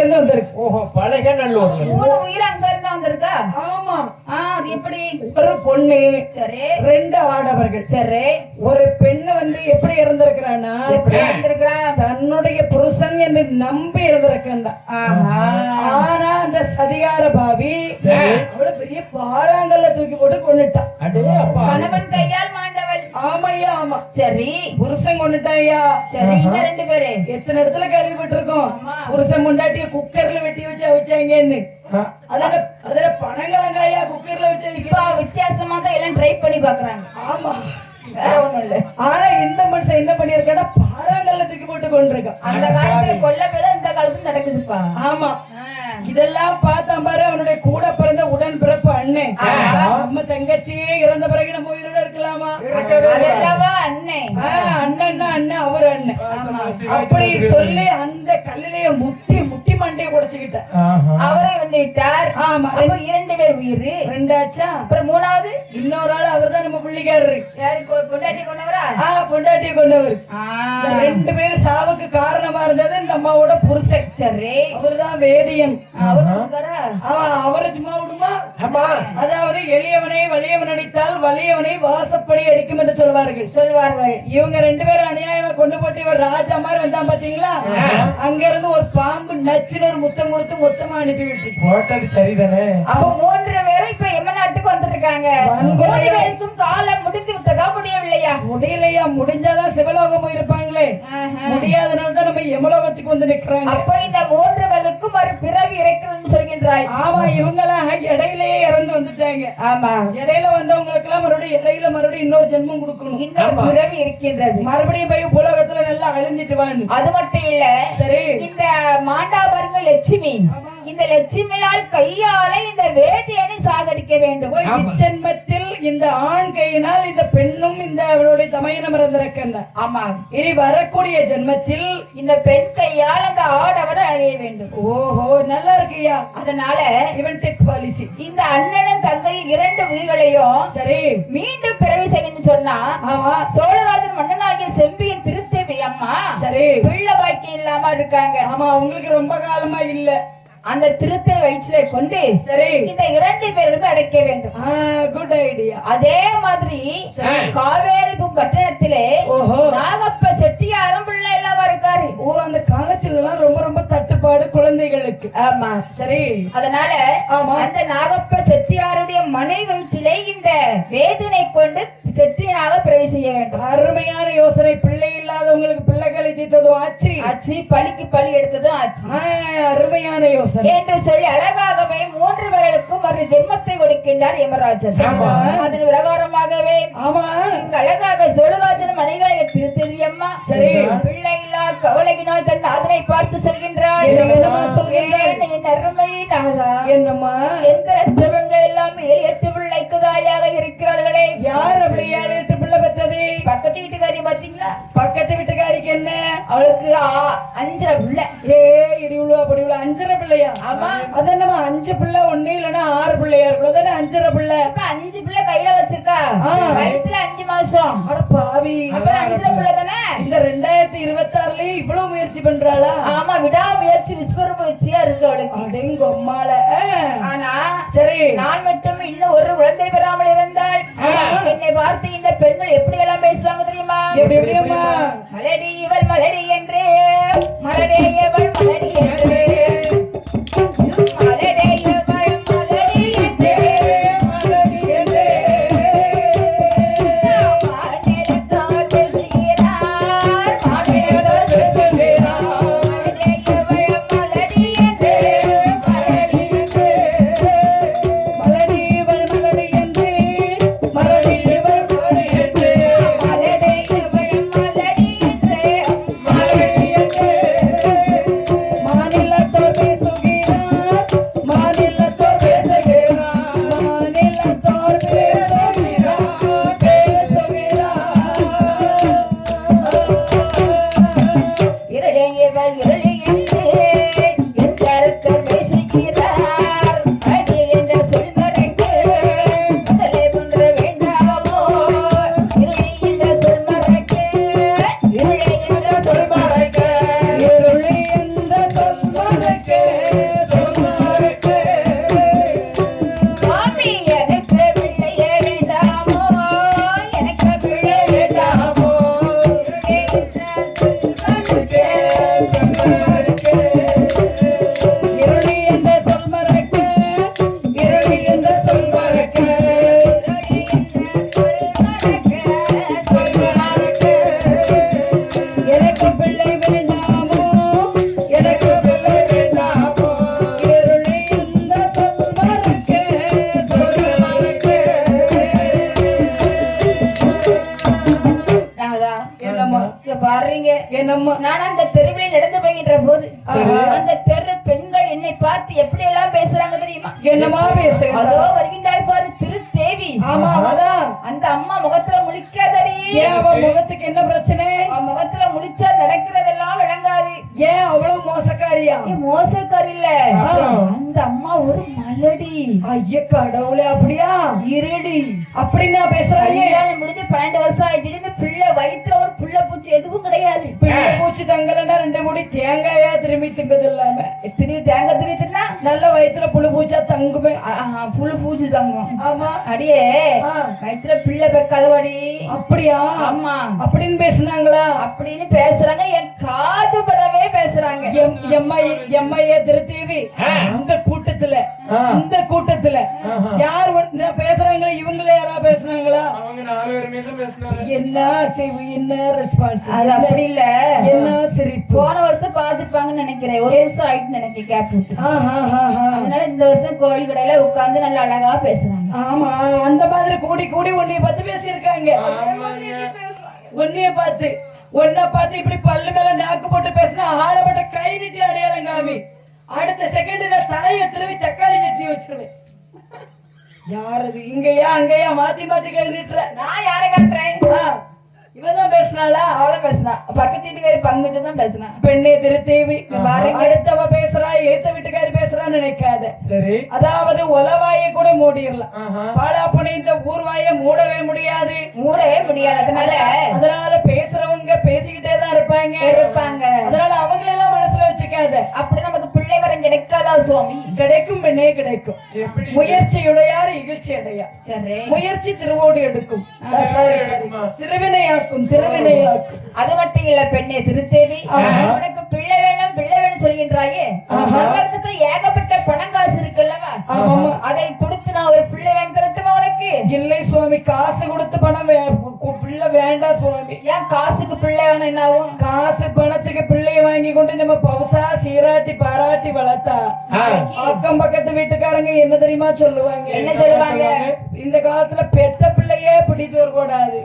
இருந்து வந்திருக்கு. ஓஹோ, பழகநல்லூர். மூணு உயிர் அங்க இருந்து வந்திருக்கா? ஆமா. அது எப்படி? ஒரு பொண்ணு, சரி, 2 ஆடவர்கள். சரி. ஒரு பெண்ணு எப்படி இருந்திருக்கிறான்னா, எப்படி இருந்திருக்கா? தன்னுடைய புருஷன் என்று நம்பி இருந்திருக்கா. ஆனா அந்த சதிகார பாவி அவளை பெரிய பாறாங்கல்ல தூக்கி போட்டு கொண்டுட்டான். கணவன் கையால் மாண்டவள். ஆமையா, ஆமா. சரி, புருஷன் கொண்டுட்டாயா. சரி. இந்த 2 பேரு எத்தனை இடத்துல கேள்விப்பட்டிருக்கோம், புருஷன் முண்டாட்டிய குக்கர்ல வெட்டி வச்சு அவிச்சாங்கன்னு. அதுல பனங்கிழங்காயா குக்கர்ல வச்சு வித்தியாசமா தான் எல்லாம் ட்ரை பண்ணி பாக்குறாங்க. ஆமா, வேற ஒண்ணும் இல்ல. ஆனா இந்த மனுஷன் என்ன பண்ணிருக்கானா, பாறாங்கல்ல தூக்கி போட்டு கொண்டிருக்கான். அந்த காலத்துல கொல்ல பேர இந்த காலத்துல நடக்குதுப்பா. ஆமா, இதெல்லாம் பார்த்தா பாரு அவனுடைய கூட பிறந்த உடன் பிறப்பு அண்ணன். நம்ம தங்கச்சியே இறந்த பிறகு நம்ம உயிரோட இருக்கலாமா? அண்ணன் அண்ணன் அவர் அண்ணன். அப்படி சொல்லி அந்த கல்லிலேயே முட்டி முட்டி மண்டையை உடைச்சுக்கிட்ட அவரை வந்து விட்டார். ஆமா, 2 பேர் உயிர். 2 ஆச்சா? அப்புறம் 3வது இன்னொரு ஆள், அவர் தான் நம்ம பிள்ளைக்காரரு. பொண்டாட்டி கொண்டவரா? பொண்டாட்டியை கொண்டவர். 2 பேரும் சாவுக்கு காரணமா இருந்தது இந்த அம்மாவோட புருஷன். சரி, அவர்தான் வேதியன். அவரை சும்மா விடுமா? அதாவது எளியவனை வலியவன் அடித்தால் வலியவனை வாசப்படி அடிக்கும் என்று சொல்வார்கள். இவங்க 2 பேரும் அநியாயமா கொண்டு போட்டு இவர் ராஜா மாதிரி வந்தான் பாத்தீங்களா? அங்க இருந்து ஒரு பாம்பு நச்சுன்னு ஒரு முத்தம் கொடுத்து மொத்தமா அனுப்பி விட்டு சரிதானே. அப்ப 3 பேரும் இப்ப எம்ம நாட்டுக்கு வந்துருக்காங்க. 3 பேருக்கும் காலம் முடிந்து விட்டதா? முடியவில்லையா? முடியலையா? முடிஞ்சாதான் சிவலோகம் போயிருப்பாங்களே. முடியாதனால தான் நம்ம யமலோகத்துக்கு வந்து நிக்கிறாங்க. அப்ப இந்த 3 பேருக்கும் ஒரு பிறவி இறைக்கணும்னு சொல்கின்றாய். ஆமா, இவங்க எல்லாம் இடையிலேயே இறந்து வந்துட்டாங்க. ஆமா, இடையில வந்தவங்களுக்கு எல்லாம் மறுபடியும் இன்னொரு ஜென்மம் கொடுக்கணும். இன்னொரு பிறவி இருக்கின்றது. மறுபடியும் போய் உலகத்துல நல்லா அழிஞ்சிட்டு வாங்க. அது மட்டும் இல்ல, சரி, இந்த மாண்டாபருங்க லட்சுமி, இந்த லட்சுமியால் கையால இந்த வேதியனை சாகடிக்க வேண்டும். ஜென்மத்தில் இந்த ஆண் கையினால் இந்த பெண்ணும் இந்த அவளுடைய தமையனம் இறந்திருக்கின்ற. ஆமா, இனி வரக்கூடிய ஜென்மத்தில் இந்த பெண் கையால் அந்த ஆடவரை அழிய வேண்டும். ஓஹோ, நல்லா இருக்கியா? அதனால இவன் டெக் பாலிசி. இந்த அண்ணனும் தங்கையும் 2 உயிர்களையும் சரி மீண்டும் பிறவி செய்யணும்னு சொன்னா, ஆமா, சோழராஜன் மன்னனாகிய செம்பியின் திருத்தேவி அம்மா சரி பிள்ளை பாக்கியம் இல்லாம இருக்காங்க. ஆமா, அவங்களுக்கு ரொம்ப காலமா இல்ல. அந்த திருத்தை வயிற்றுல கொண்டு சரி இந்த 2 பேருமே அடைக்க வேண்டும். Good idea. அதே மாதிரி காவேரி பட்டணத்திலே நாகப்ப செட்டியாரும் பிள்ளை இல்லாம இருக்காரு. அந்த காலத்துல எல்லாம் ரொம்ப ரொம்ப தட்டுப்பாடு குழந்தைகளுக்கு. ஆமா, சரி. அதனால அந்த நாகப்ப செட்டியாருடைய மனை வயிற்றிலே இந்த வேதனை கொண்டு செட்டியனாக பிறவி செய்ய வேண்டும். அருமையான யோசனை. பிள்ளை இல்லாதவங்களுக்கு பிள்ளைகளை தீர்த்ததும் ஆச்சு, ஆச்சு, பழிக்கு பழி எடுத்ததும் ஆச்சு. அருமையான யோசனை என்று சொல்லி அழகாகவே 3 பேர்களுக்கும் ஒரு ஜென்மத்தை கொடுக்கின்றார் யமராஜன். அதன் பிரகாரமாகவே அழகாக சோழராஜன் மனைவியாக திருத்தேவி அம்மா சரி பிள்ளை இல்லா கவலையினால் தன் அதனை பார்த்து செல்கின்றார். என் அருமை நாகா, என்னம்மா எந்த ரத்தவங்கள் எல்லாம் 7-8 பிள்ளைக்கு தாயாக இருக்கிறார்களே, யார் அப்படி 7-8 பிள்ளை பெற்றது? பக்கத்து வீட்டுக்காரி பாத்தீங்களா? பக்கத்து வீட்டுக்காரிக்கு என்ன, அவளுக்கு 5 பிள்ளை. இடி உள்ள அப்படி உள்ள 5 பிள்ளையா? ஆமா. அது என்னமா 5 பிள்ளை ஒண்ணு இல்லன்னா 6 பிள்ளையா இருக்கும். அதானே 5 பிள்ளை. 5 பிள்ளை கையில வச்சிருக்கா, வயித்துல 5 மாசம். அட பாவி, அப்புறம் 5 பிள்ளை தானே. இந்த 2026லயே இவ்வளவு முயற்சி பண்றாளா? ஆமா, விடா முயற்சி விஸ்வரூப வச்சியா இருக்கு அவளுக்கு. அடேங்க அம்மால. ஆனா சரி, நான் மட்டும் இன்னும் ஒரு குழந்தை பெறாமல் இருந்தால் என்னை பார்த்து இந்த பெண்கள் எப்படி எல்லாம் பேசுவாங்க தெரியுமா? எப்படியம்மா? மலடி இவள் மலடி என்று, மலடே இவள் மலடி என்று, மலடே இவள் மலடி என்று, மலடி என்று மாநிலத்தோடு பேசுகிறார், மாநிலத்தோடு பேசுகிறார், மலடே இவள் மலடி என்று, மலடி என்று, மலடி இவள் மலடி என்று, மலடி இவள் மலடி என்று, மலடே இவள் மலடி என்று, மலடி என்று என்னம்மா நான் அந்த தெருவில் நடந்து போகின்ற போது அந்த தெரு பெண்கள் என்னை பார்த்து எப்படி எல்லாம் பேசுறாங்க தெரியுமா? என்னமா பேசுறேன்? அதோ வருகின்றாள் பாரு திருத்தேவி. ஆமா அதான் அந்த அம்மா முகத்துல முழிக்காதடி. ஏன் அவ முகத்துக்கு என்ன பிரச்சனை? அவன் முகத்துல முழிச்சா நடக்கிறதெல்லாம் விளங்காது. ஏன் அவ்வளவு மோசக்காரியா? மோசக்காரி இல்ல, அந்த அம்மா ஒரு மலடி. ஐய கடவுளே, அப்படியா? இருடி அப்படின்னா பேசுறாங்க. முடிஞ்சு 12 வருஷம் ஆயிட்டு இந்த பிள்ளை வயிற்றுல ஒரு புள்ள பூச்சி எதுவும் கிடையாது. பிள்ளை பூச்சி தங்கலன்னா 2 முடி தேங்காயா திரும்பி திங்கது இல்லாம தேங்காய் திரி தின்னா நல்ல வயிற்றுல புழு பூச்சா தங்குமே. புழு பூச்சி தங்கும். ஆமா அடியே வயிற்றுல பிள்ளை பெக்காதவாடி. அப்படியா? ஆமா அப்படின்னு பேசுனாங்களா? அப்படின்னு பேசுறாங்க, என் காது படவே பேசுறாங்க. எம்ஐஏ திருத்தேவி இந்த கூட்டத்துல யார் பேசுறாங்களா? இவங்களே யாரா பேசுனாங்களா? என்ன செய்வு, என்ன ரெஸ்பான்ஸ்? அது அப்படி இல்ல, என்ன சிரிப்பு. போன வருஷம் பாத்துருப்பாங்கன்னு நினைக்கிறேன், ஒரு வருஷம் ஆயிட்டு நினைக்கிறேன் கேப். அதனால இந்த வருஷம் கோழி கடையில உட்கார்ந்து நல்லா அழகா பேசுறாங்க. ஆமா, அந்த மாதிரி கூடி கூடி உன்னைய பார்த்து பேசியிருக்காங்க. உன்னை பார்த்து இப்படி பல்லு மேல நாக்கு போட்டு பேசினா ஆளப்பட்ட கை நீட்டி அடையாளம் காமி. அடுத்த செகண்ட் தலையை திருவி தக்காளி சட்னி வச்சிருவேன். யாரது? இங்கயா அங்கயா மாத்தி மாத்தி கை நீட்டுற? நான் யாரை காட்டுறேன்? இவதான் பேசினாளா? அவள பேசினா, பக்கத்து வீட்டுக்காரி பங்குதான் பேசினா. பெண்ணே திருத்தேவி, அடுத்தவ பேசுறா, ஏத்த வீட்டுக்காரி பேசுறான்னு நினைக்காத. சரி, அதாவது உலவாயை கூட மூடிடலாம், பாலாப்பனை இந்த ஊர்வாயை மூடவே முடியாது. அதனால பேசுறவங்க பேசிக்கிட்டே தான் இருப்பாங்க. அதனால அவங்களெல்லாம் மனசுல வச்சுக்காத. அப்படி நமக்கு பிள்ளை வரம் கிடைக்காதா சுவாமி? கிடைக்கும் பெண்ணே, கிடைக்கும். முயற்சியுடையார் இகழ்ச்சி அடையா. முயற்சி திருவோடு எடுக்கும், திருவினையாக்கும். அது மட்டும் இல்ல பெண்ணே திருத்தேவி, உனக்கு பிள்ளை வேணும் பிள்ளை வேணும் சொல்கின்றாயே, ஏகப்பட்ட பணம் காசு இருக்குல்லவா, அதை கொடுத்து நான் ஒரு பிள்ளை வேணும் தரட்டுமா உனக்கு? இல்லை சுவாமி, காசு கொடுத்து பணம் பிள்ளை வேண்டாம் சுவாமி. ஏன் காசுக்கு பிள்ளை வேணும்? என்ன ஆகும்? காசு பணத்துக்கு பிள்ளைய வாங்கி கொண்டு நம்ம பவுசா சீராட்டி பாராட்டி வளர்த்தா அக்கம் பக்கத்து வீட்டுக்காரங்க என்ன தெரியுமா சொல்லுவாங்க? என்ன சொல்லுவாங்க? இந்த காலத்துல பெத்த பிள்ளையே பிடிச்சு வரக்கூடாது,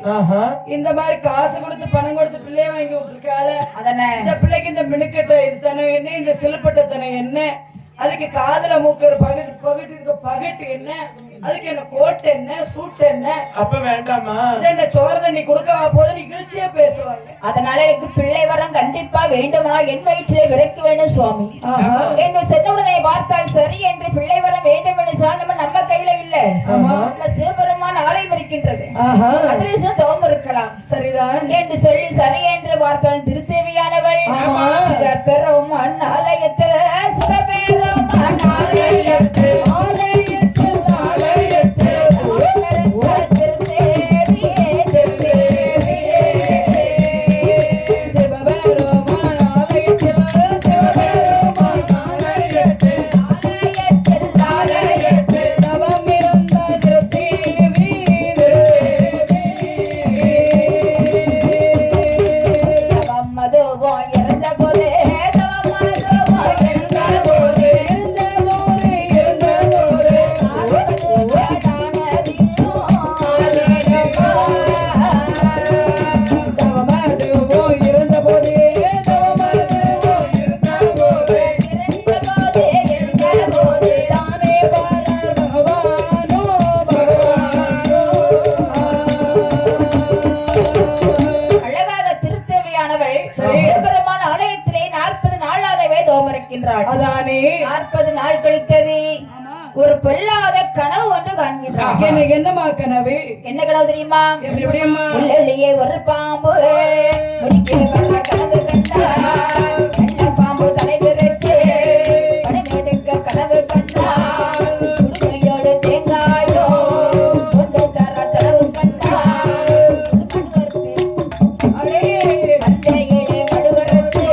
இந்த மாதிரி காசு கொடுத்து பணம் கொடுத்து பிள்ளைய வாங்கி விட்டுருக்காத, இந்த பிள்ளைக்கு இந்த மினுக்கட்டை தனம் என்ன, இந்த சிலுப்பட்ட தனம் என்ன, அதுக்கு காதுல மூக்கு பகட்டு என்ன, அதுக்கு என்ன கோட் என்ன, சூட் என்ன, அப்ப வேண்டாமா இந்த சோற தண்ணி கொடுக்கவா போது நிகழ்ச்சியா பேசுவாங்க. அதனால எனக்கு பிள்ளை வரம் கண்டிப்பா வேண்டுமா, என் வயிற்றிலே விரைக்க வேண்டும் சுவாமி என்று சென்னவுடனே பார்த்தால் சரி என்று பிள்ளை வரம் வேண்டும் என்று சொன்னால் நம்ம கையில இல்ல, நம்ம சிவபெருமான் ஆலயம் இருக்கின்றது, அதிலே தவம் இருக்கலாம். சரிதான் என்று சொல்லி சரி என்று பார்த்தால் திருத்தேவியானவள் சிவபெருமான் ஆலயத்தில் சிவபெருமான் ஆலயத்தில் அதானே 40 நாள் கழித்தது ஒரு பொல்லாத கனவு ஒன்று காண்கிறார். என்னமா கனவு? என்ன கனவு தெரியுமா? உள்ளே ஒரு பாம்பு முடிக்கிற கனவு கண்டார். அந்த பாம்பு தலைவிரித்து பணிமேடுக்க கனவு கண்டார். உடுமையோடு தேங்காயோ கொண்டு தர கனவு கண்டார். மந்தையிலே மடுவரத்து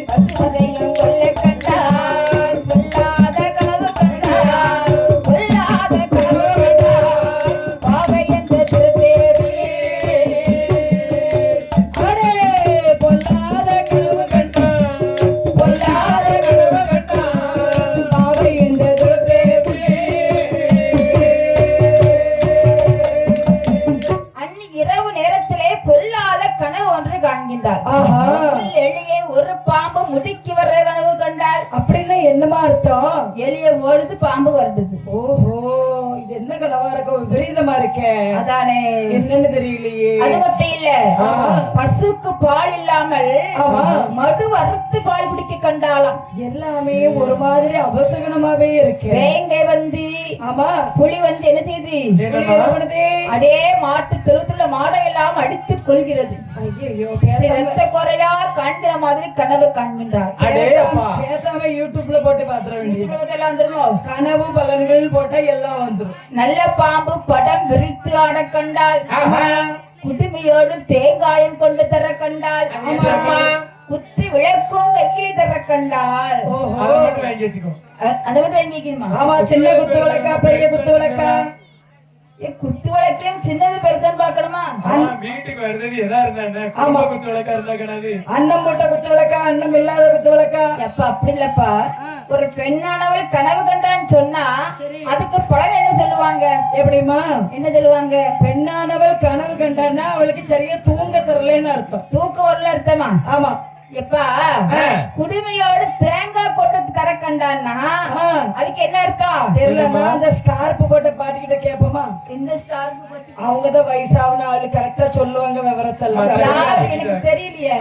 பசுவதையும் கொல்ல கண்டார். பொல்லாத கனவு கண்டார். பொல்லாத கனவு கண்டார். பாவை என்ற திருத்தேவி பொல்லாத கனவு கண்டார். என்னமா அர்த்தம்? எலிய ஓடுது பாம்பு வருது. ஓஹோ, இது என்ன கனவா இருக்க, விபரீதமா இருக்கே. அதானே என்னன்னு தெரியலையே. அது மட்டும் இல்ல, பசுக்கு பால் இல்லாமல் மடு வறுத்து பால் குடிக்க கண்டாலாம். எல்லாமே ஒரு மாதிரி அபசகனமாவே இருக்கு. வேங்கை வந்து ஆமா, புலி வந்து என்ன செய்யுது, அடே மாட்டு தொழுத்துல மாடை எல்லாம் அடித்து கொள்கிறது. ஐயோ, ரத்த குறையா காண்கிற மாதிரி கனவு காண்கின்றார். பேசாம யூடியூப்ல போட்டு பாத்துற வேண்டியது. கனவு பலன்கள் போட்டா எல்லாம் வந்துடும். நல்ல பாம்பு படம் விரித்து ஆட கண்டால், குடுமையோடு தேங்காயம் கொண்டு தர கண்டால், குத்தி விளக்கும் கையிலே தர கண்டால், அதை மட்டும் வாங்கிக்கணுமா? ஆமா, சின்ன குத்து விளக்கா பெரிய குத்து விளக்கா? குத்து விளக்கையும் சின்னது பெருசான்னு பாக்கணுமா? வீட்டுக்கு வருது எதா இருந்தா குத்து விளக்கா இருந்தா கிடையாது. அன்னம் போட்ட குத்து விளக்கா, அன்னம் இல்லாத குத்து விளக்கா? எப்ப அப்படி இல்லப்பா, ஒரு பெண்ணானவள் கனவு கண்டான்னு சொன்னா அதுக்கு பலன் என்ன சொல்லுவாங்க? எப்படிமா என்ன சொல்லுவாங்க? பெண்ணானவள் கனவு கண்டான்னா அவளுக்கு சரியா தூங்க தரலன்னு அர்த்தம். தூக்கம் வரல அர்த்தமா? ஆமா. எப்பா குடுமையோடு தேங்காய் போட்டு தர கண்டான்னா அதுக்கு என்ன அர்த்தம் தெரியலமா. அந்த ஸ்கார்ப் போட்ட பாட்டுக்கிட்ட கேப்போமா? இந்த ஸ்கார்ப் போட்டு அவங்கதான் வயசான ஆளு கரெக்டா சொல்லுவாங்க விவரத்தெல்லாம். எனக்கு தெரியலையே.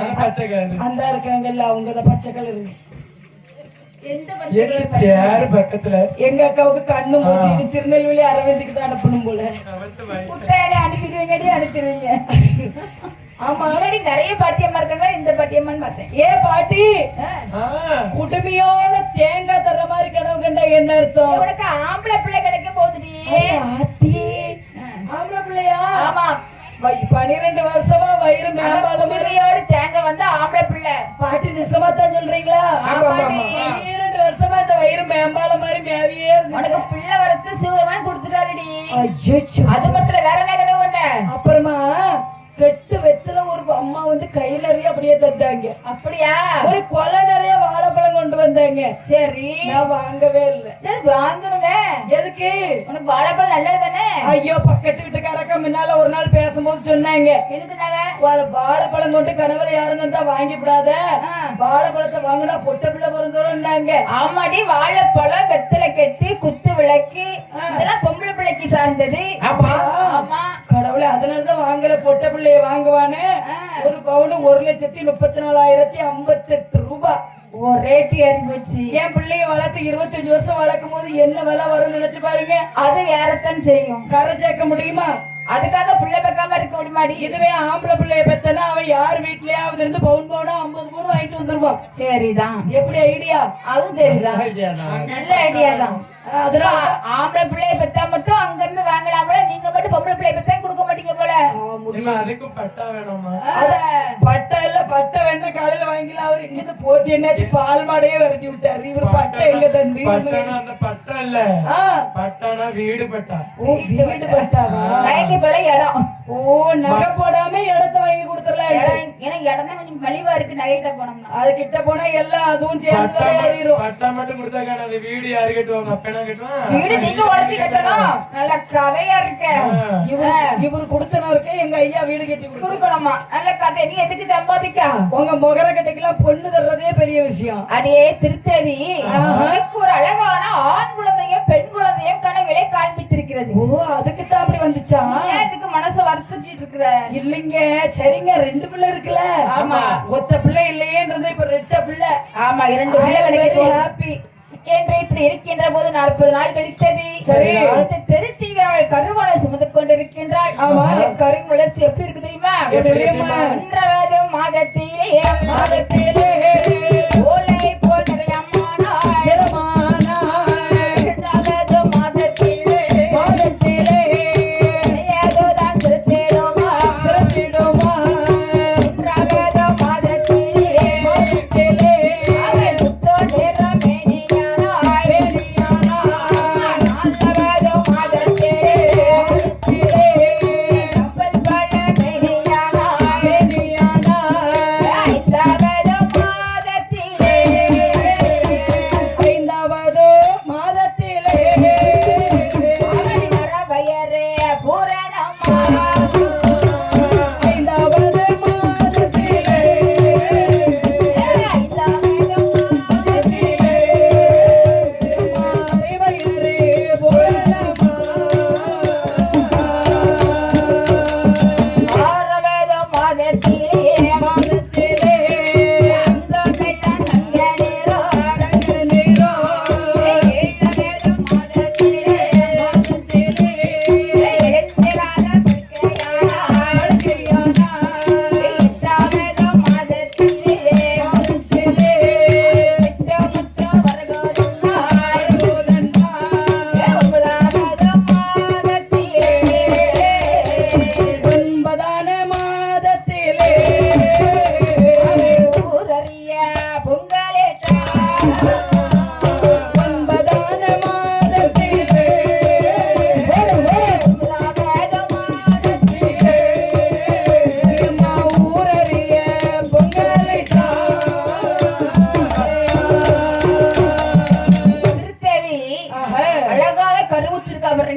அந்த இருக்காங்கல்ல, அவங்கதான் பச்சை கலர். பக்கத்துல எங்க அக்காவுக்கு கண்ணு மூசி திருநெல்வேலி அரவிந்துக்கு தான் அனுப்பணும் போல. அனுப்பிடுவீங்க. ஆமா, நிறைய பாட்டியம்மா இருக்காங்க. இந்த பாட்டியம்மான்னு பார்த்தேன். ஏ பாட்டி, குடுமையோட தேங்காய் தர்ற மாதிரி கனவு கண்டா என்ன அர்த்தம்? உனக்கு ஆம்பளை பிள்ளை கிடைக்க போகுது. ஆம்பளை பிள்ளையா? ஆமா, 12 வருஷமா வயிறு மேம்பாலோடு தேங்காய் வந்து ஆம்பளை பிள்ளை. பாட்டி நிஜமா தான் சொல்றீங்களா? 12 வருஷமா இந்த வயிறு மேம்பால மாதிரி மேவியே உனக்கு பிள்ளை வரத்து சிவகான் கொடுத்துட்டாருடி. அது மட்டும் வேற என்ன கனவு கண்ட? அப்புறமா கெட்டு வெத்துல ஒரு அம்மா வந்து கையில நிறைய அப்படியே தந்தாங்க. அப்படியா? ஒரு கொலை நிறைய வாழைப்பழம் கொண்டு வந்தாங்க. சரி, நான் வாங்கவே இல்லை. வாங்கணுமே. எதுக்கு? உனக்கு வாழைப்பழம் நல்லது தானே? ஐயோ, பக்கத்து வீட்டுக்காரக்க முன்னால ஒரு நாள் பேசும்போது சொன்னாங்க, வாழைப்பழம் கொண்டு கணவர் யாரும் இருந்தா வாங்கிவிடாத, வாழைப்பழத்தை வாங்கினா பொட்ட பிள்ளை பிறந்தோம்னாங்க. ஆமாடி, வாழைப்பழம் வெத்தலை கட்டி குத்து விளக்கு இதெல்லாம் பொம்பளை பிள்ளைக்கு சார்ந்தது. ஆமா கடவுளே, அதனாலதான் வாங்கல. பொட்ட பிள்ளைய வாங்குவானே. ஒரு பவுன் 1,34,058 ரூபாய். ரேட்டு ஏறி போச்சு. என் பிள்ளைய வளர்த்து 25 வருஷம் வளர்க்கும் போது என்ன விலை வரும் நினைச்சு பாருங்க. அது ஏறத்தான் செய்யும். கரை சேர்க்க முடியுமா? அதுக்காக பிள்ளை பெக்காம இருக்க முடியுமாடி? இதுவே ஆம்பளை பிள்ளைய பெத்தனா அவன் யார் வீட்லயாவது இருந்து பவுன் பவுனா 50 பவுன் வாங்கிட்டு வந்துருவான். சரிதான். எப்படி ஐடியா? அதுவும் தெரியுதான், நல்ல ஐடியா தான். அதனால ஆம்பளை பிள்ளைய பெத்தா மட்டும் அங்க இருந்து வாங்கலாம்ல, நீங்க மட்டும் பொம்பளை பிள்ளைய பெத்தா கொடுக்க மாட்டீங்க போல. அதுக்கும் பட்டா வேணுமா? பட்டா இல்ல, பட்டை வேணா காலையில வாங்கிக்கலாம். அவர் இங்க போத்தி என்னாச்சு பால் மாடையே வரைஞ்சி விட்டாரு. இவரு பட்டை எங்க தந்து? அந்த பட்டா இல்ல, பட்டானா வீடு பட்டா. ஓ, வீடு பட்டாவா? இடம். ஓ, நகை போடாம இடத்தை வாங்கி கொடுத்துடலாம். ஏன்னா இடம் தான் கொஞ்சம் மலிவா இருக்கு. நகைகிட்ட போனோம்னா அது கிட்ட போனா எல்லாம் அதுவும் சேர்ந்து ஏறிடும். பட்டா மட்டும் கொடுத்தா காணாது. வீடு யாரு கட்டுவாங்க? அப்பனா கட்டுவான். வீடு நீங்க உடச்சு கட்டணும். நல்ல கதையா இருக்க. இவரு கொடுத்தனருக்கு எங்க ஐயா வீடு கட்டி கொடுக்கணுமா? நல்ல கதை. நீ எதுக்கு சம்பாதிக்க? உங்க முகர கட்டைக்கெல்லாம் பொண்ணு தர்றதே பெரிய விஷயம். அடே திருத்தேவி, ஒரு அழகான ஆண் குழந்தையும் பெண் குழந்தையும் கனவிலே காண்பித்திருக்கிறது. ஓ, அதுக்கு தான் அப்படி வந்துச்சா? அதுக்கு மனசு வருத்திட்டு இருக்கிற? இல்லைங்க, சரிங்க, 2 பிள்ளை இருக்குல்ல. ஆமா, ஒத்த பிள்ளை இல்லையேன்றது இப்ப 2 பிள்ளை. ஆமா, 2 பிள்ளை கிடைக்கும். ஹாப்பி என்று இப்படி இருக்கின்ற போது 40 நாள் கழித்தது. சரி, திருத்தீவி அவள் கருவாளை சுமந்து கொண்டிருக்கின்றாள். கருவின் வளர்ச்சி எப்படி இருக்கு தெரியுமா? ஒன்றாவது மாதத்திலே ஓலை போல் நிறைய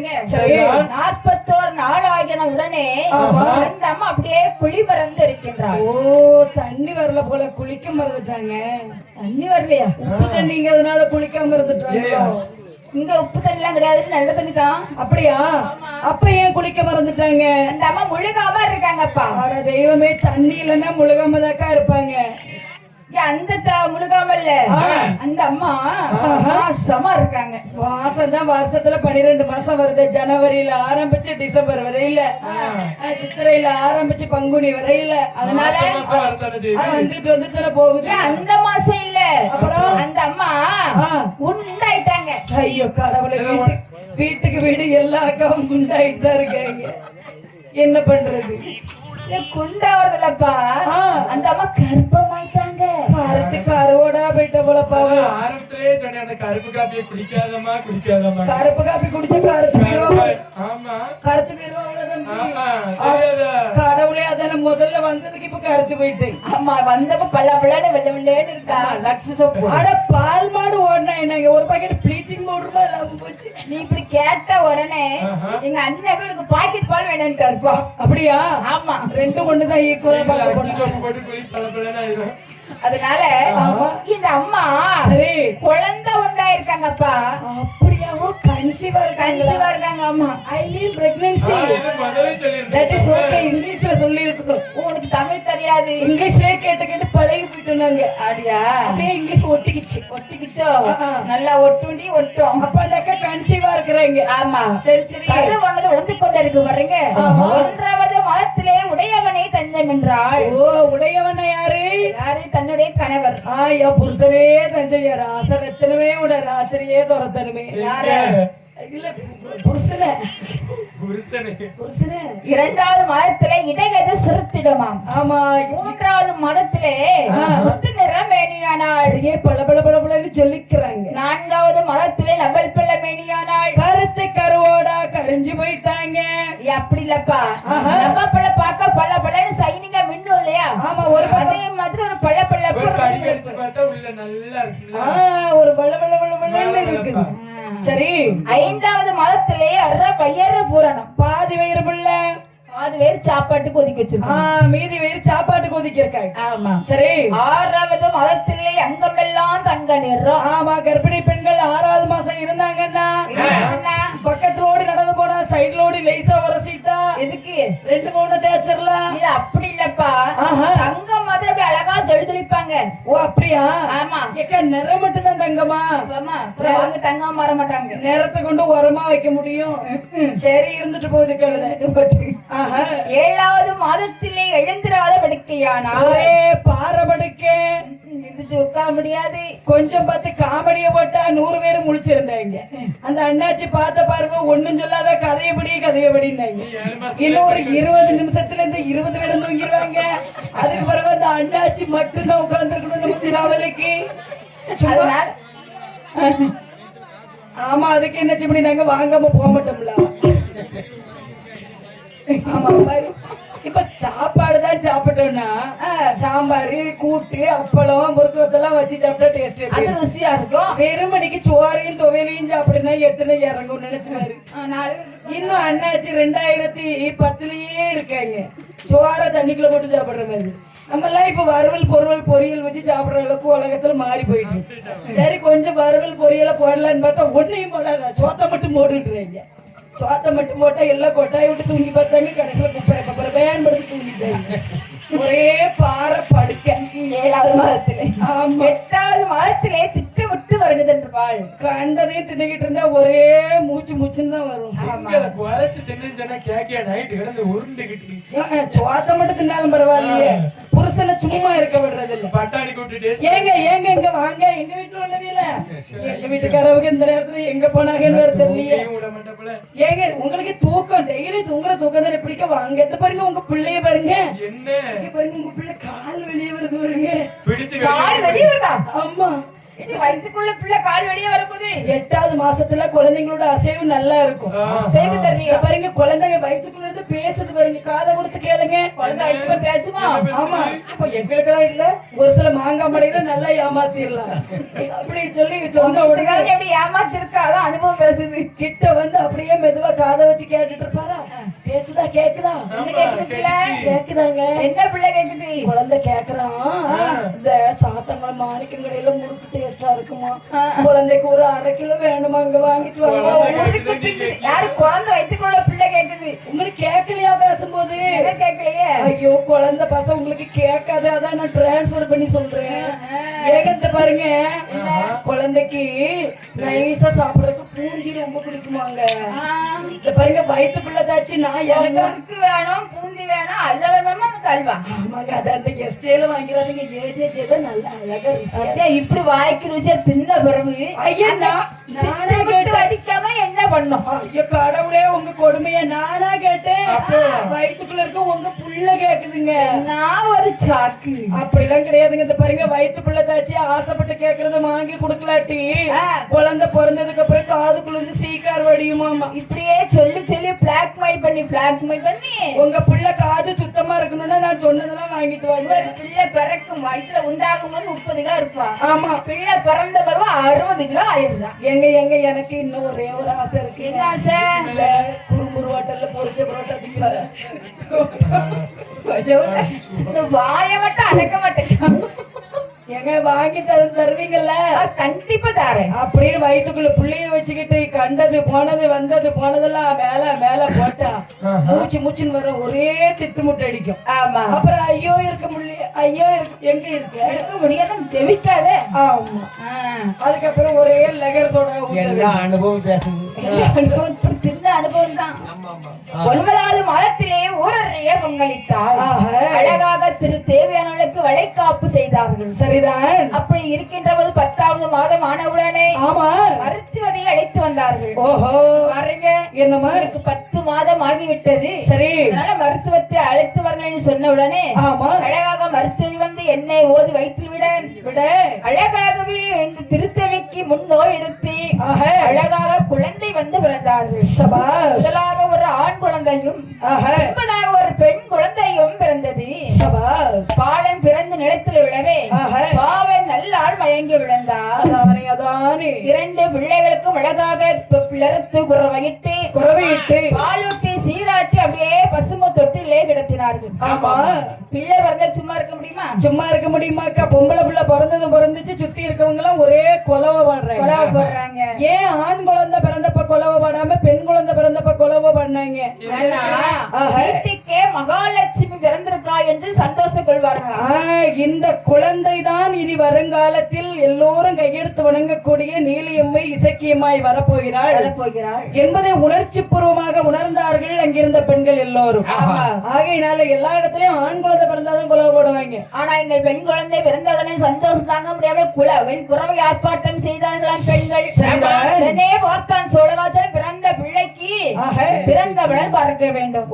பாருங்க சரி. 41 நாள் ஆகின உடனே ஆமா. அந்த அம்மா அப்படியே குழி மறந்து இருக்கின்றாள். ஓ, தண்ணி வரல போல, குளிக்க மறந்துட்டாங்க. தண்ணி வரலையா? உப்பு தண்ணிங்கிறதுனால குளிக்காம இருந்துட்டாங்க. இங்க உப்பு தண்ணி எல்லாம் கிடையாது, நல்ல தண்ணி தான். அப்படியா? அப்ப ஏன் குளிக்க மறந்துட்டாங்க? அந்த அம்மா முழுகாம இருக்காங்கப்பா. அட தெய்வமே, தண்ணி இல்லைன்னா முழுகாம தாக்கா இருப்பாங்க. அந்த முழுகாம இல்ல, அந்த அம்மா மாசமா இருக்காங்க. மாசம் தான், வருஷத்துல 12 மாசம் வருது. ஜனவரியில ஆரம்பிச்சு டிசம்பர் வரையில, சித்திரையில ஆரம்பிச்சு பங்குனி வரையில. அதனால வந்துட்டு வந்துட்டு போகுது. அந்த மாசம் இல்ல, அப்புறம் அந்த அம்மா குண்டாயிட்டாங்க. ஐயோ கடவுளை, வீட்டுக்கு வீடு எல்லா அக்காவும் குண்டாயிட்டு தான் இருக்காங்க. என்ன பண்றது? குண்டாவதுலப்பா, அந்த அம்மா கருப்பமாயிட்டாங்க. கருத்துக்கு அறுவடா போயிட்ட போலப்பா. ஆரம்பத்திலே சொன்னேன், அந்த கருப்பு காப்பியை குடிக்காதமா குடிக்காதமா. கருப்பு காப்பி குடிச்ச கருத்து போயிருவா. ஆமா, கருத்து போயிருவா. கடவுளே, அதான முதல்ல வந்ததுக்கு இப்ப கருத்து போயிட்டேன். ஆமா, வந்தப்ப பல்ல பல்லன்னு வெள்ள வெள்ளேன்னு இருக்கா. அட, பால் மாடு ஓடினா என்னங்க, ஒரு பாக்கெட் ப்ளீச்சிங் பவுடர் இல்லாம போச்சு. நீ இப்படி கேட்ட உடனே எங்க அண்ணன் எனக்கு பாக்கெட் பால் வேணும்னு இருப்பா. அப்படியா? ஆமா, ரெண்டும் ஒண்ணுதான் ஈக்குவலா அதனால இந்த அம்மா குழந்தை உண்டாயிருக்காங்கப்பா. அப்படியா? கன்சீவா இருக்காங்க. ஆமா, ஐ மீன் பிரெக்னன்சி. That is okay. இங்கிலீஷ்ல சொல்லி இருக்கோம். உனக்கு தமிழ் தெரியாது. இங்கிலீஷ்லயே கேட்டு கேட்டு பழகி போயிட்டோம். அப்படியா? அப்படியே இங்கிலீஷ் ஒட்டிக்கிச்சோ. நல்லா ஒட்டும். அப்ப அந்த அக்கா கன்சீவா இருக்கிறாங்க. ஆமா, சரி சரி. கரு வந்தது உடந்து கொண்டு இருக்கு பாருங்க. 1வது மாதத்திலே உடையவனை தஞ்சம் என்றாள். ஓ, உடையவனை யாரு? தன்னுடைய கணவர். என் புருஷரே தஞ்சையா, ராசரத்தனமே உட ராத்திரியே துரத்தனுமே. இல்ல, புருஷனே. 2வது மாதத்திலே இடையது சிறுத்திடுமாம். ஆமா. 3வது மாதத்திலே முத்து நிறம் மேனியானாள். பல பல பல பலன்னு சொல்லிக்கிறாங்க. 4வது மாதத்திலே நபல் பிள்ளை மேனியானாள். கருத்து கருவோடா கரைஞ்சு போயிட்டாங்க. அப்படி இல்லப்பா, நம்ம பிள்ளை பார்க்க பல பலன்னு சைனிங்கா மின்னும் இல்லையா? ஆமா, ஒரு அதே மாதிரி ஒரு பள்ள பிள்ளை ஒரு பல பல பல பலன்னு இருக்குது. சரி. 5வது மாதத்திலே பையற பூரணம். பாதி வயிறு பிள்ளை, பாதி வயிறு சாப்பாட்டுக்கு ஒதுக்கி வச்சிருக்கோம். மீதி வயிறு சாப்பாட்டுக்கு ஒதுக்கி இருக்காங்க. ஆமா, சரி. 6வது மாதத்திலே அங்கமெல்லாம் தங்க நிறம். ஆமா, கர்ப்பிணி பெண்கள் 6வது மாசம் இருந்தாங்கன்னா பக்கத்துல ஓடி நடந்து போனா சைடுல ஓடி லேசா உரசிட்டா எதுக்கு 2 மூணு தேய்ச்சிடலாம். இது அப்படி இல்லப்பா, தங்கம் மாதிரி அப்படி அழகா ஜொலிப்பாங்க. ஓ, அப்படியா? ஆமா. ஏக்கா, நிறம் மட்டும் தான் தங்கமா? அவங்க தங்கம் மாற மாட்டாங்க. நிறத்தை கொண்டு உரமா வைக்க முடியும். சரி, இருந்துட்டு போகுது. 7வது மாதத்திலே எழுந்திராத படுக்கையானா பாரபடுக்கை உட்கார முடியாது. கொஞ்சம் பார்த்து காமெடிய போட்டா 100 பேர் முழிச்சிருந்தாங்க. அந்த அண்ணாச்சி பார்த்த பாருங்க, ஒண்ணும் சொல்லாத கதையபடினாங்க. இன்னும் ஒரு 20 நிமிஷத்துல இருந்து 20 பேரும் தூங்கிடுவாங்க. அதுக்கு பிறகு அந்த அண்ணாச்சி மட்டும்தான் உட்கார்ந்துருக்கணும் நமக்கு நாவலுக்கு. ஆமா, அதுக்கு என்ன இப்படி நாங்க வாங்காம போக மாட்டோம்ல. ஆமா, இப்ப சாப்பாடு தான் சாப்பிட்டோம்னா சாம்பார், கூட்டு, அப்பளம், முறுக்குவத்தெல்லாம் வச்சு சாப்பிட்டா டேஸ்ட் ருசியா இருக்கும். வெறுமணிக்கு சோறையும் துவையிலையும் சாப்பிடுனா எத்தனை இறங்கும் நினைச்சுனாரு. இன்னும் அண்ணாச்சி 2010லயே இருக்காங்க. சோற தண்ணிக்குள்ள போட்டு சாப்பிடுற மாதிரி. நம்ம எல்லாம் இப்ப வறுவல் பொரியல் வச்சு சாப்பிடுற அளவுக்கு உலகத்துல மாறி போயிட்டு. சரி, கொஞ்சம் வறுவல் பொரியலை போடலான்னு பார்த்தா ஒன்னையும் போடாத, சோத்தை மட்டும் போட்டுட்டுறாங்க. சோத்தை மட்டும் போட்டா எல்லாம் கொட்டாய் விட்டு தூங்கி பார்த்தாங்க. கடைசியில் குப்பை பயன்படுத்தி தூங்கிட்டாங்க. ஒரே பாறை படுக்க. 7வது மாதத்திலே. 8வது மாதத்திலே திட்டு விட்டு வருகிறது என்றாள். கண்டதையும் தின்னுகிட்டு இருந்தா ஒரே மூச்சுன்னு தான் வரும். சோத்தை மட்டும் தின்னாலும் பரவாயில்லையே, புருஷனை சும்மா இருக்க விடுறது இல்ல. பட்டாணி கூட்டிட்டு ஏங்க இங்க வாங்க, எங்க வீட்டுல ஒண்ணவே இல்ல. எங்க வீட்டுக்காரவங்க இந்த நேரத்துல எங்க போனாங்கன்னு வேற தெரியலையே. ஏங்க, உங்களுக்கு தூக்கம் டெய்லி தூங்குற தூக்கம் தானே பிடிக்க. வாங்க, எத்த பாருங்க, உங்க பிள்ளைய பாருங்க. என்ன பாருங்க, உங்க பிள்ளை கால் வெளியே வருது பாருங்க. பிடிச்சு கால் வெளியே வருதா? ஆமா, இது வயிற்றுக்குள்ள பிள்ளை கால் வெளியே வரும்போது 8வது மாசத்துல குழந்தைங்களோட அசைவு நல்லா இருக்கும். சேவை தருவீங்க. இங்க பாருங்க குழந்தைங்க வயிற்றுக்குள்ள இருந்து பேசுது பாருங்க, காதை கொடுத்து கேளுங்க. குழந்தை வயிற்றுக்குள்ள பேசுமா? ஆமா, அப்ப எங்களுக்கெல்லாம் இல்ல. ஒரு சில மாங்காய் மடையில நல்லா ஏமாத்திடலாம். அப்படி சொல்லி சொன்ன உடனே உடனே எப்படி ஏமாத்திருக்கா? அதான் அனுபவம் பேசுது. கிட்ட வந்து அப்படியே மெதுவா காதை வச்சு கேட்டுட்டு இருப்பாரா, பேசுதா கேக்குதா என்ன கேக்குதுல? கேக்குதாங்க. என்ன பிள்ளை கேக்குது? குழந்தை கேக்குறான், இந்த சாத்தமலை மாணிக்கம் கடையில முறுக்கு டேஸ்டா இருக்குமா, குழந்தைக்கு ஒரு 1/2 கிலோ வேணுமா, அங்க வாங்கிட்டு வாங்க. யாரு குழந்தை வயிற்றுக்குள்ள பிள்ளை கேக்குது? உங்களுக்கு கேட்கலையா பேசும்போது? என்ன கேட்கலையே? ஐயோ குழந்தை பசங்க உங்களுக்கு கேட்காது, அதான் நான் டிரான்ஸ்பர் பண்ணி சொல்றேன். ஏகத்தை பாருங்க, குழந்தைக்கு நைஸா சாப்பிடறதுக்கு பூந்தி ரொம்ப பிடிக்குமாங்க. இந்த பாருங்க வயிற்று பிள்ளை தாச்சு, நான் எனக்கு முறுக்கு வேணும், பூந்தி வேணும், அல்வா வேணுமா, அல்வா. ஆமாங்க, அதை அந்த எஸ்டேல வாங்கிறாதீங்க, ஏஜே தான் நல்லா அழகா ருசியா. அதே இப்படி வாய்க்கு ருசியா தின்ன பிறகு ஐயா நானே கேட்டு அடிக்காம என்ன பண்ணும்? ஐயோ கடவுளே, உங்க கொடுமைய நானா கேட்டேன். வயிற்றுக்குள்ள இருக்க உங்க புள்ள கேக்குதுங்க. நான் ஒரு சாக்கு. அப்படிலாம் கிடையாதுங்க. இந்த பாருங்க வயிற்று பிள்ளை தாச்சி ஆசைப்பட்டு கேக்குறத வாங்கி கொடுக்கலாட்டி குழந்தை பிறந்ததுக்கு அப்புறம் காதுக்குள்ள இருந்து சீக்கார் வடியுமாமா. இப்படியே சொல்லி சொல்லி பிளாக்மெயில் பண்ணி உங்க புள்ள காது சுத்தமா இருக்கணும்னா நான் சொன்னதெல்லாம் வாங்கிட்டு வாங்க. பிள்ளை பிறக்கும் வயசுல உண்டாகும் போது 30 கிலோ இருப்பா. ஆமா, பிள்ளை பிறந்த பிறகு 60 கிலோ ஆயிருந்தா. எங்க எங்க எனக்கு இன்னும் ஒரே ஒரு ஆசை இருக்கு. என்ன ஆசை? குறும்புரு ஹோட்டல்ல பொரிச்ச பரோட்டா திங்கலாம். இந்த வாயை மட்டும் அடக்க மாட்டேன். எங்க வாங்கி தருவீங்கல்ல? கண்டிப்பா தரேன். அப்படியே வயிற்றுக்குள்ள புள்ளைய வச்சுக்கிட்டு கண்டது போனது வந்தது போனதெல்லாம் மேல மேல போட்டா மூச்சுன்னு வர ஒரே திட்டு முட்டை அடிக்கும். ஆமா, அப்புறம் ஐயோ இருக்க முடியல, ஐயோ எங்க இருக்கு இருக்க முடியாத ஜெபிக்காத. ஆமா, அதுக்கப்புறம் ஒரே லகரத்தோட அனுபவம் பேசுது. சின்ன அனுபவம் தான். 9வது மாதத்திலே ஊரறைய பங்களித்தார். அழகாக தேவையானவர்களுக்கு வளைகாப்பு செய்தார்கள். சரிதான். அப்படி இருக்கின்ற போது 10வது மாதம் ஆனவுடனே ஆமா மருத்துவரை அழைத்து வந்தார்கள். ஓஹோ, பாருங்க, என்னமா 10 மாதம் ஆகிவிட்டது. சரி, அதனால மருத்துவத்தை அழைத்து வரலன்னு சொன்ன உடனே ஆமா அழகாக மருத்துவ வந்து என்னை ஓதி வைத்து விட அழகாகவே இந்த திருத்தவைக்கு முன்னோய் எடுத்து அழகாக குழந்தை வந்து பிறந்தார்கள். முதலாக ஒரு ஆண் குழந்தையும் ஒரு பெண் குழந்தையும் பிறந்தது. பாலன் பிறந்து நிலத்தில் விழவே பாவன் நல்லாள் மயங்கி விழுந்தார். 2 பிள்ளைகளுக்கும் அழகாக பிளர்த்து குறவையிட்டு பாலூட்டி சீராட்டி அப்படியே பசும தொட்டிலே கிடத்தினார்கள். ஆமா, பிள்ளை பிறந்த சும்மா இருக்க முடியுமா? சும்மா இருக்க முடியுமாக்கா? பொம்பளை பிள்ளை பிறந்துச்சு, சுத்தி இருக்கவங்க எல்லாம் ஒரே கொலவை போடுறாங்க. ஏன் ஆண் குழந்தை பிறந்தப்ப கொலவை பாடாம பெண் குழந்தை பிறந்தப்ப கொலவை பண்ணாங்க? வீட்டுக்கே மகாலட்சுமி பிறந்திருக்கா என்று சந்தோஷம் கொள்வார்கள். இந்த குழந்தை தான் இனி வருங்காலத்தில் எல்லோரும் கையெடுத்து வணங்கக்கூடிய நீலியம்மை இசக்கியம்மாய் வரப்போகிறாள் என்பதை உணர்ச்சி பூர்வமாக உணர்ந்தார்கள் அங்கிருந்த பெண்கள் எல்லோரும். ஆகையினால எல்லா இடத்துலயும் ஆண் குழந்தை பிறந்தாலும் கொலவை போடுவாங்க. ஆனா எங்கள் பெண் குழந்தை பிறந்த உடனே சந்தோஷம் தாங்க முடியாமல் குறவை ஆர்ப்பாட்டம் செய்தார்களாம் பெண்கள். பார்த்தான் சோழராஜன் பிறந்த பிள்ளைக்கு பிறந்தவுடன் பார்க்க வேண்டும்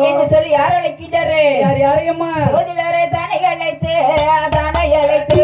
என்று சொல்லி யார் அழைக்கிட்டாரு? யாரையம்மா? சோதிடரை தானே அழைத்து தானே அழைத்து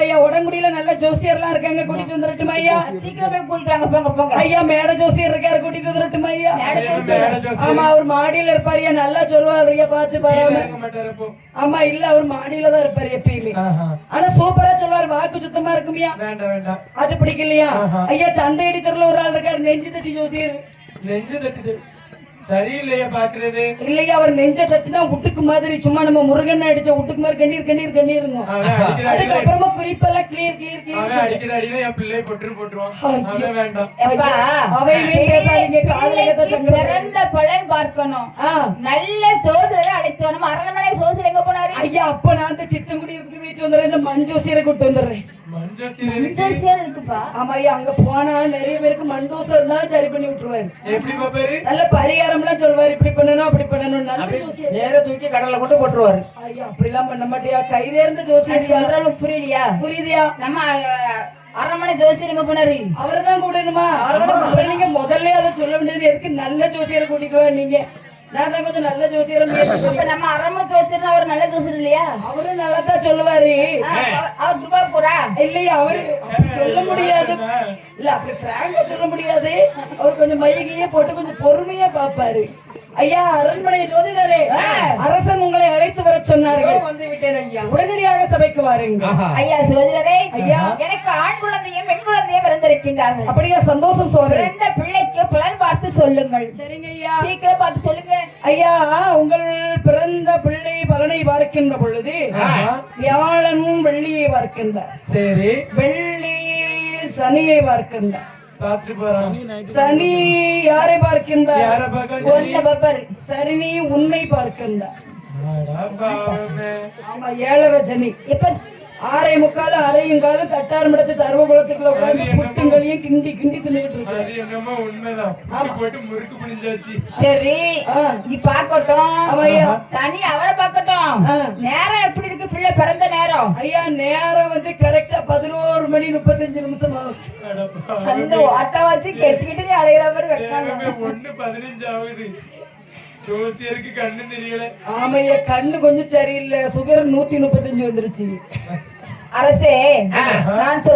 ஐயா உடங்குடியில நல்ல ஜோசியர்லாம் இருக்காங்க, கூட்டிட்டு வந்துடட்டுமா ஐயா? சீக்கிரமே கூட்டிட்டாங்க, போங்க போங்க. ஐயா மேடை ஜோசியர் இருக்காரு, கூட்டிட்டு வந்துடட்டுமா ஐயா? மேடை மேடை ஜோசியர். ஆமா, அவர் மாடியில இருப்பாரு ஐயா, நல்லா சொல்லுவாரு ஐயா, பார்த்து பாராம. இருக்க மாட்டாரு அப்போ. ஆமா, இல்ல அவர் மாடியில தான் இருப்பாரு எப்பயுமே. ஆஹா. ஆனா சூப்பரா சொல்லுவாரு, வாக்கு சுத்தமா இருக்குமியா. வேண்டாம் வேண்டாம். அது பிடிக்கலையா? ஐயா சந்தையடி தெருல ஒரு ஆள் இருக்காரு, நெஞ்சு தட்டி ஜோசியர். நெஞ்சு தட்டுது. சரியில்லையா பாக்குறது? இல்லையா, அவர் நெஞ்ச தட்டினா உட்டுக்கு மாதிரி, சும்மா நம்ம முருகன் அடிச்ச உட்டுக்கு மாதிரி கண்ணீர் கண்ணீர் கண்ணீருங்க. அவன் அடிக்கிற அடியில அதுக்கப்புறமா குறிப்பெல்லாம் கிளியர் கிளியர் அவன் கிளியர். அடிக்கிற அடியில என் பிள்ளையை போட்டுருவான். அவன் வேண்டாம். எப்பா, அவையுமே பேசாதீங்க, காலையில பிள்ளைக்கு சங்கடம். பிறந்த பலன் பார்க்கணும். ஆ, நல்ல ஜோதிடரை அழைத்து வரணும். அரண்மனை ஜோதிடர் எங்க போனாரு? ஐயா அப்ப நான் அந்த சித்தங்குடி இருக்கு வீட்டு வந்துடுறேன், இந்த மஞ்சோசியரை கூட்டு வந்துடுறேன். மஞ்சள் எதுக்கு? ஜோசியர் இருக்குப்பா. ஆமா ஐயா, அங்க போனா நிறைய பேருக்கு மண்டோசம் இருந்தாலும் சரி பண்ணி விட்டுருவாரு. எப்படி பாப்பாரு? நல்ல பரிகாரம் எல்லாம் சொல்வாரு, இப்படி பண்ணணும் அப்படி பண்ணணும். நல்ல ஜோசியர். நேர தூக்கி கடல்ல கொண்டு போட்டுருவாரு. ஐயா அப்படிலாம் பண்ண மாட்டியா, கைதேர்ந்த ஜோசியர். சொல்றாலும் புரியலையா? புரியுதியா? நம்ம அரண்மனை ஜோசியர் எங்க போனாரு? அவரைதான் கூடணுமா? அப்புறம் நீங்க முதல்ல அதை சொல்ல வேண்டியது எதுக்கு? நல்ல ஜோசியரை கூட்டிட்டு நீங்க. நான் தான் கொஞ்சம் நல்ல ஜோசியரை இப்ப நம்ம அரண்மனை ஜோசியர் அவர் நல்ல ஜோசியர் இல்லையா? அவரும் நல்லா தான் சொல்லுவாரு. அவர் துபாய் போறா? இல்லையா, அவரு அப்படி சொல்ல முடியாது. இல்ல அப்படி பிராங்கா சொல்ல முடியாது. அவர் கொஞ்சம் மையகையே போட்டு கொஞ்சம் பொறுமையா பாப்பாரு. ஐயா அரண்மனை ஜோதிடரே, அரசன் உங்களை அழைத்து வர சொன்னார்கள். வந்து விட்டேன் ஐயா. உடனடியாக சபைக்கு வாருங்க. ஐயா ஜோதிடரே, ஐயா. எனக்கு ஆண் குழந்தையும் பெண் குழந்தையும் பிறந்திருக்கின்றார்கள். அப்படியா? சந்தோஷம் சொல்றேன். பிறந்த பிள்ளைக்கு பலன் பார்த்து சொல்லுங்கள். சரிங்க ஐயா. சீக்கிரம் பார்த்து சொல்லுங்க. ஐயா, உங்கள் பிறந்த பிள்ளை பலனை பார்க்கின்ற பொழுது வியாழனும் வெள்ளியை பார்க்கின்றார். சரி, வெள்ளி சனியை பார்க்கின்றார். பார்த்துட்டு போறான். சனி யாரை பார்க்கின்றார்? யார பாக்க? ஒண்ணு பப்பர். சனி உன்னை பார்க்கின்றார். பாவமே. ஆமா, 7 சனி. இப்ப 6:45 அரையுங்காலும் தட்டாரம் எடுத்து தருவ குளத்துக்குள்ள உட்கார்ந்து புட்டுங்களையும் கிண்டி கிண்டி தின்னுட்டு இருக்கு. அது என்னமோ உண்மைதான். புட்டு போட்டு முறுக்கு புளிஞ்சாச்சு. சரி, ஆ. நீ பாக்கட்டும். ஆமா ஐயா. சனி அவரை பாக்கட்டும். ஆ. நேரம் எப்படி இருக்கு பிள்ளை பிறந்த நேரம்? ஐயா நேரம் வந்து கரெக்டா 11:35 ஆகும். அட அந்த பாவமே. ஓட்ட வச்சு கெட்டிக்கிட்டு நீ அடைகிற மாதிரி வைக்காங்க. ஏகமே 1:15 ஆகுது. ஜோசியருக்கு கண்ணு தெரியல. ஆமையா, கண்ணு கொஞ்சம் சரியில்லை. சுகர் 135 வந்துருச்சு. அரசே,